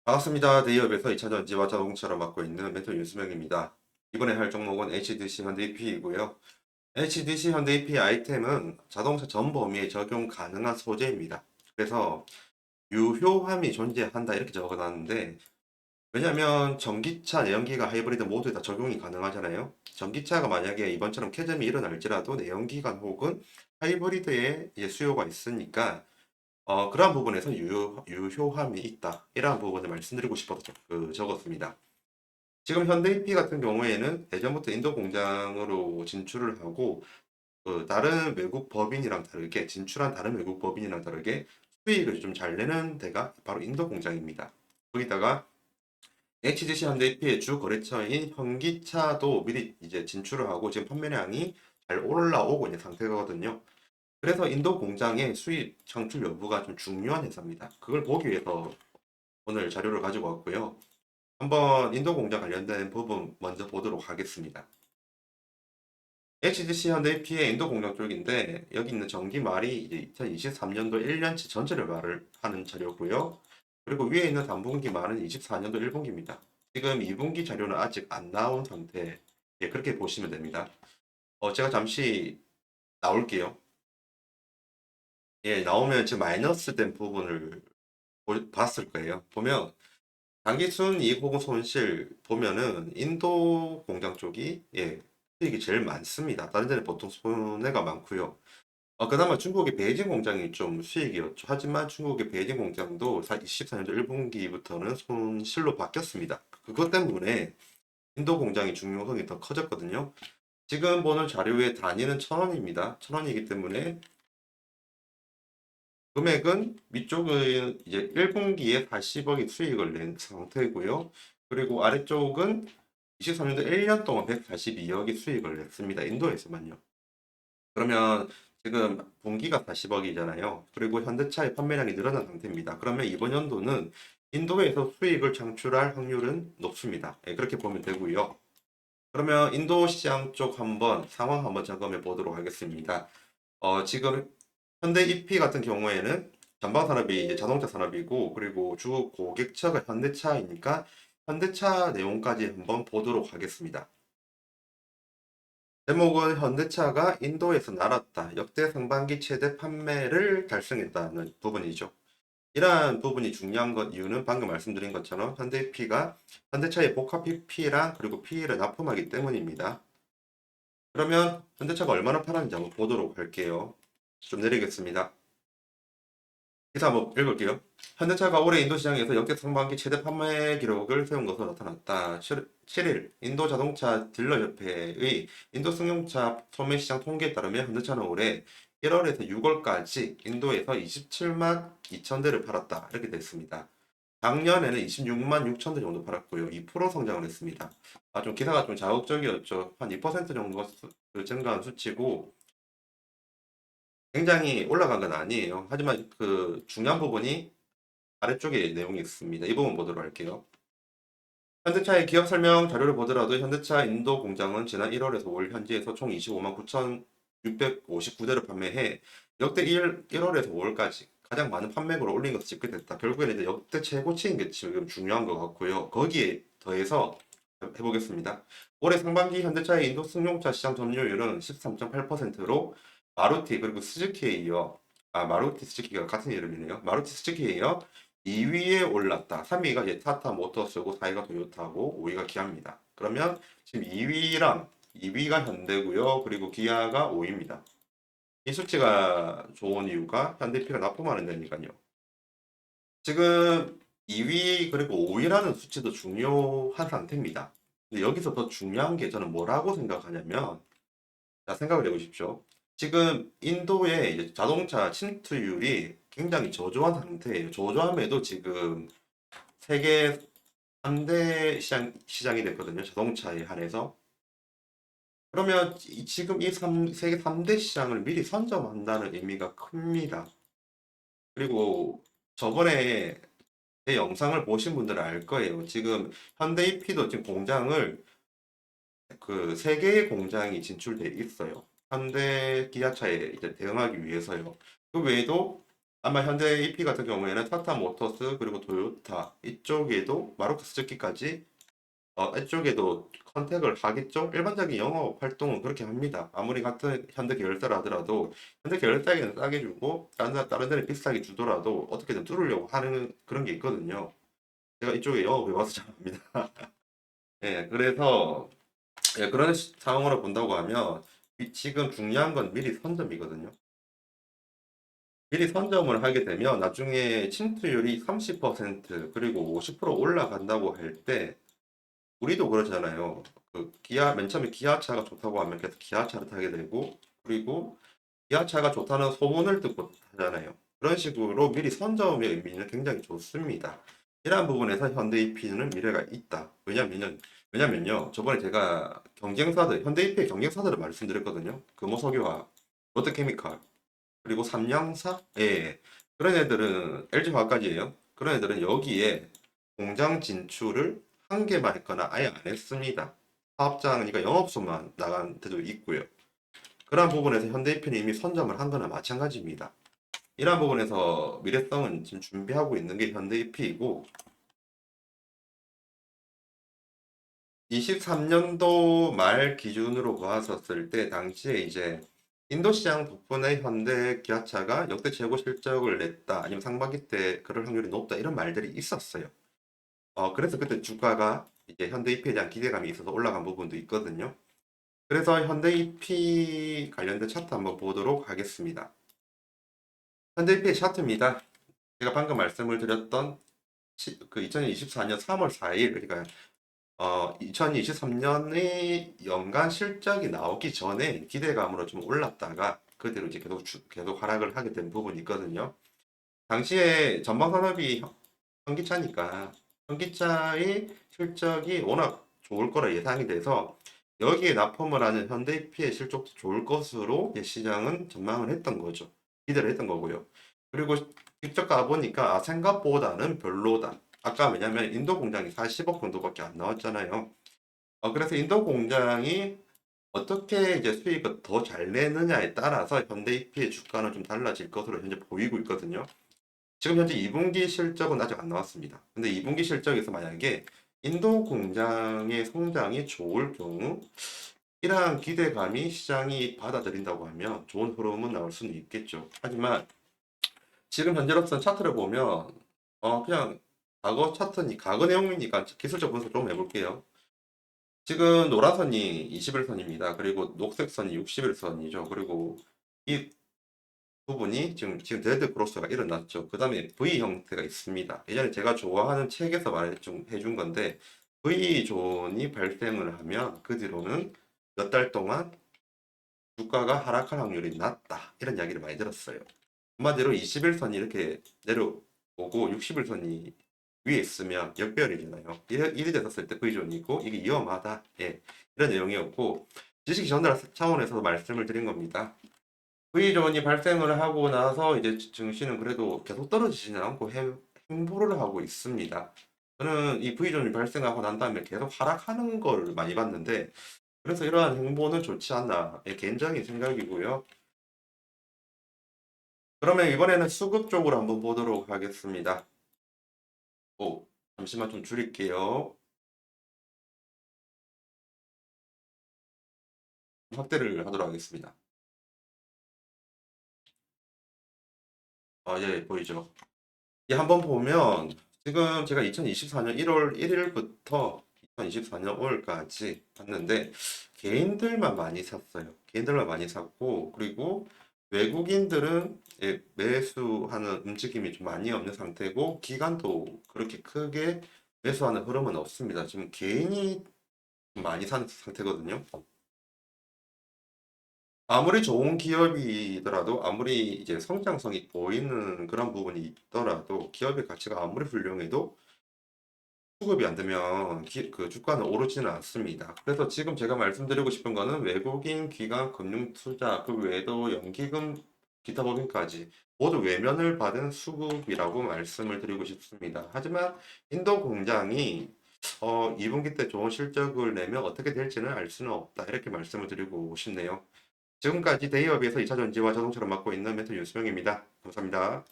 반갑습니다. 대기업에서 2차 전지와 자동차를 맡고 있는 멘토 윤수명입니다. 이번에 할 종목은 HDC 현대EP이고요. HDC 현대EP 아이템은 자동차 전 범위에 적용 가능한 소재입니다. 그래서 유효함이 존재한다 이렇게 적어놨는데, 왜냐하면 전기차, 내연기관, 하이브리드 모두 다 적용이 가능하잖아요. 전기차가 만약에 이번처럼 캐즘이 일어날지라도 내연기관 혹은 하이브리드에 이제 수요가 있으니까 그러한 부분에서 유효함이 있다. 이러한 부분을 말씀드리고 싶어서 적었습니다. 지금 현대이피 같은 경우에는 예전부터 인도 공장으로 진출을 하고, 다른 외국 법인이랑 다르게, 진출한 다른 외국 법인이랑 다르게 수익을 좀 잘 내는 데가 바로 인도 공장입니다. 거기다가 HGC 현대이피의 주 거래처인 현기차도 미리 이제 진출을 하고 지금 판매량이 잘 올라오고 있는 상태거든요. 그래서 인도 공장의 수입 창출 여부가 좀 중요한 회사입니다. 그걸 보기 위해서 오늘 자료를 가지고 왔고요. 한번 인도 공장 관련된 부분 먼저 보도록 하겠습니다. HDC 현대P의 인도 공장 쪽인데 여기 있는 전기말이 이제 2023년도 1년치 전체를 말을 하는 자료고요. 그리고 위에 있는 단분기 말은 24년도 1분기입니다. 지금 2분기 자료는 아직 안 나온 상태. 예, 그렇게 보시면 됩니다. 제가 잠시 나올게요. 예, 나오면 지금 마이너스 된 부분을 봤을 거예요. 보면 단기순 이익 혹은 손실 보면은 인도 공장 쪽이 예, 수익이 제일 많습니다. 다른 데는 보통 손해가 많고요. 그나마 중국의 베이징 공장이 좀 수익이었죠. 하지만 중국의 베이징 공장도 24년도 1분기부터는 손실로 바뀌었습니다. 그것 때문에 인도 공장의 중요성이 더 커졌거든요. 지금 보는 자료의 단위는 1,000원입니다. 1,000원이기 때문에 금액은 위쪽은 이제 1분기에 80억의 수익을 낸 상태고요. 그리고 아래쪽은 23년도 1년 동안 142억의 수익을 냈습니다. 인도에서만요. 그러면 지금 분기가 40억이잖아요. 그리고 현대차의 판매량이 늘어난 상태입니다. 그러면 이번 연도는 인도에서 수익을 창출할 확률은 높습니다. 예, 그렇게 보면 되고요. 그러면 인도 시장 쪽 한번 상황 한번 점검해 보도록 하겠습니다. 지금 현대 EP 같은 경우에는 전방 산업이 이제 자동차 산업이고 그리고 주 고객처가 현대차이니까 현대차 내용까지 한번 보도록 하겠습니다. 제목은 현대차가 인도에서 날았다. 역대 상반기 최대 판매를 달성했다는 부분이죠. 이러한 부분이 중요한 것 이유는 방금 말씀드린 것처럼 현대 EP가 현대차의 복합 PP랑 그리고 PE를 납품하기 때문입니다. 그러면 현대차가 얼마나 팔았는지 한번 보도록 할게요. 좀 내리겠습니다. 기사 한번 읽을게요. 현대차가 올해 인도 시장에서 역대 상반기 최대 판매 기록을 세운 것으로 나타났다. 7일 인도 자동차 딜러협회의 인도 승용차 소매 시장 통계에 따르면 현대차는 올해 1월에서 6월까지 인도에서 27만 2천 대를 팔았다. 이렇게 됐습니다. 작년에는 26만 6천 대 정도 팔았고요. 2% 성장을 했습니다. 좀 기사가 좀 자극적이었죠. 한 2% 정도가 증가한 수치고 굉장히 올라간 건 아니에요. 하지만 그 중요한 부분이 아래쪽에 내용이 있습니다. 이 부분 보도록 할게요. 현대차의 기업 설명 자료를 보더라도 현대차 인도 공장은 지난 1월에서 올 현지에서 총 25만 9,659대를 판매해 역대 1월에서 5월까지 가장 많은 판매고를 올린 것을 집계됐다. 결국에는 이제 역대 최고치인 게 지금 중요한 것 같고요. 거기에 더해서 해보겠습니다. 올해 상반기 현대차의 인도 승용차 시장 점유율은 13.8%로 마루티 그리고 스즈키에 이어 마루티 스즈키가 같은 이름이네요. 마루티 스즈키에 이어 2위에 올랐다. 3위가 이제 타타 모터스고 4위가 토요타고 5위가 기아입니다. 그러면 지금 2위가 현대고요. 그리고 기아가 5위입니다. 이 수치가 좋은 이유가 현대피가 납품하는 데니까요. 지금 2위 그리고 5위라는 수치도 중요한 상태입니다. 근데 여기서 더 중요한 게 저는 뭐라고 생각하냐면, 자, 생각을 해보십시오. 지금 인도의 이제 자동차 침투율이 굉장히 저조한 상태예요. 저조함에도 지금 세계 3대 시장이 됐거든요. 자동차에 한해서. 그러면 지금 이 세계 3대 시장을 미리 선점한다는 의미가 큽니다. 그리고 저번에 제 영상을 보신 분들은 알 거예요. 지금 현대이피도 지금 공장을 그 세 개의 공장이 진출돼 있어요. 현대 기아차에 이제 대응하기 위해서요. 그 외에도 아마 현대 EP 같은 경우에는 타타 모터스 그리고 토요타 이쪽에도 마루크 스즈키까지 이쪽에도 컨택을 하겠죠? 일반적인 영업 활동은 그렇게 합니다. 아무리 같은 현대 계열사라 하더라도 현대 계열사에게는 싸게 주고 다른 데는 비싸게 주더라도 어떻게든 뚫으려고 하는 그런 게 있거든요. 제가 이쪽에 영업해 와서 잘 압니다. 예, 그래서 예, 그런 상황으로 본다고 하면 지금 중요한 건 미리 선점이거든요. 미리 선점을 하게 되면 나중에 침투율이 30% 그리고 50% 올라간다고 할 때 우리도 그러잖아요. 그 기아 맨 처음에 기아차가 좋다고 하면 계속 기아차를 타게 되고 그리고 기아차가 좋다는 소문을 듣고 타잖아요. 그런 식으로 미리 선점의 의미는 굉장히 좋습니다. 이러한 부분에서 현대 EP는 미래가 있다. 왜냐면요. 저번에 제가 현대 EP의 경쟁사들을 말씀드렸거든요. 금호석유화, 롯데케미칼, 그리고 삼양사? 예. 그런 애들은 LG화학까지예요. 그런 애들은 여기에 공장 진출을 한 개만 했거나 아예 안 했습니다. 사업장, 그러니까 영업소만 나간 데도 있고요. 그러한 부분에서 현대해피는 이미 선점을 한 거나 마찬가지입니다. 이러한 부분에서 미래성은 지금 준비하고 있는 게 현대해피이고 23년도 말 기준으로 봤었을 때 당시에 이제 인도 시장 덕분에 현대 기아차가 역대 최고 실적을 냈다 아니면 상반기 때 그럴 확률이 높다 이런 말들이 있었어요. 그래서 그때 주가가 이제 현대 EP에 대한 기대감이 있어서 올라간 부분도 있거든요. 그래서 현대 EP 관련된 차트 한번 보도록 하겠습니다. 현대 EP의 차트입니다. 제가 방금 말씀을 드렸던 그 2024년 3월 4일 그러니까 2023년의 연간 실적이 나오기 전에 기대감으로 좀 올랐다가 그대로 이제 계속 하락을 하게 된 부분이 있거든요. 당시에 전방산업이 현기차니까 현기차의 실적이 워낙 좋을 거라 예상이 돼서 여기에 납품을 하는 현대P의 실적도 좋을 것으로 시장은 전망을 했던 거죠. 기대를 했던 거고요. 그리고 직접 가보니까 생각보다는 별로다. 아까 왜냐면 인도 공장이 40억 정도밖에 안 나왔잖아요. 그래서 인도 공장이 어떻게 이제 수익을 더 잘 내느냐에 따라서 현대EP의 주가는 좀 달라질 것으로 현재 보이고 있거든요. 지금 현재 2분기 실적은 아직 안 나왔습니다. 근데 2분기 실적에서 만약에 인도 공장의 성장이 좋을 경우 이러한 기대감이 시장이 받아들인다고 하면 좋은 흐름은 나올 수는 있겠죠. 하지만 지금 현재로서는 차트를 보면 그냥 과거 내용이니까 기술적 분석 좀 해볼게요. 지금 노란 선이 21선입니다. 그리고 녹색 선이 61선이죠. 그리고 이 부분이 지금 데드 크로스가 일어났죠. 그 다음에 V 형태가 있습니다. 예전에 제가 좋아하는 책에서 좀 해준 건데 V 존이 발생을 하면 그 뒤로는 몇 달 동안 주가가 하락할 확률이 낮다. 이런 이야기를 많이 들었어요. 한마디로 21선이 이렇게 내려오고 61선이 위에 있으면 역별이잖아요. 일이 됐었을 때 V존이고 이게 위험하다. 예. 이런 내용이었고 지식 전달 차원에서 말씀을 드린 겁니다. V존이 발생을 하고 나서 이제 증시는 그래도 계속 떨어지지는 않고 행보를 하고 있습니다. 저는 이 V존이 발생하고 난 다음에 계속 하락하는 걸 많이 봤는데 그래서 이러한 행보는 좋지 않나 개인적인 생각이고요. 그러면 이번에는 수급 쪽으로 한번 보도록 하겠습니다. 오, 잠시만 좀 줄일게요. 확대를 하도록 하겠습니다. 예, 보이죠? 이 한번 보면 지금 제가 2024년 1월 1일부터 2024년 5월까지 봤는데 개인들만 많이 샀어요. 개인들만 많이 샀고 그리고 외국인들은 매수하는 움직임이 좀 많이 없는 상태고 기관도 그렇게 크게 매수하는 흐름은 없습니다. 지금 개인이 많이 산 상태거든요. 아무리 좋은 기업이더라도 아무리 이제 성장성이 보이는 그런 부분이 있더라도 기업의 가치가 아무리 훌륭해도 수급이 안 되면 그 주가는 오르지는 않습니다. 그래서 지금 제가 말씀드리고 싶은 거는 외국인 기관 금융 투자 그 외에도 연기금 기타 법인까지 모두 외면을 받은 수급이라고 말씀을 드리고 싶습니다. 하지만 인도 공장이 2분기 때 좋은 실적을 내면 어떻게 될지는 알 수는 없다. 이렇게 말씀을 드리고 싶네요. 지금까지 대기업에서 2차 전지와 자동차를 맡고 있는 멘토 윤수명입니다. 감사합니다.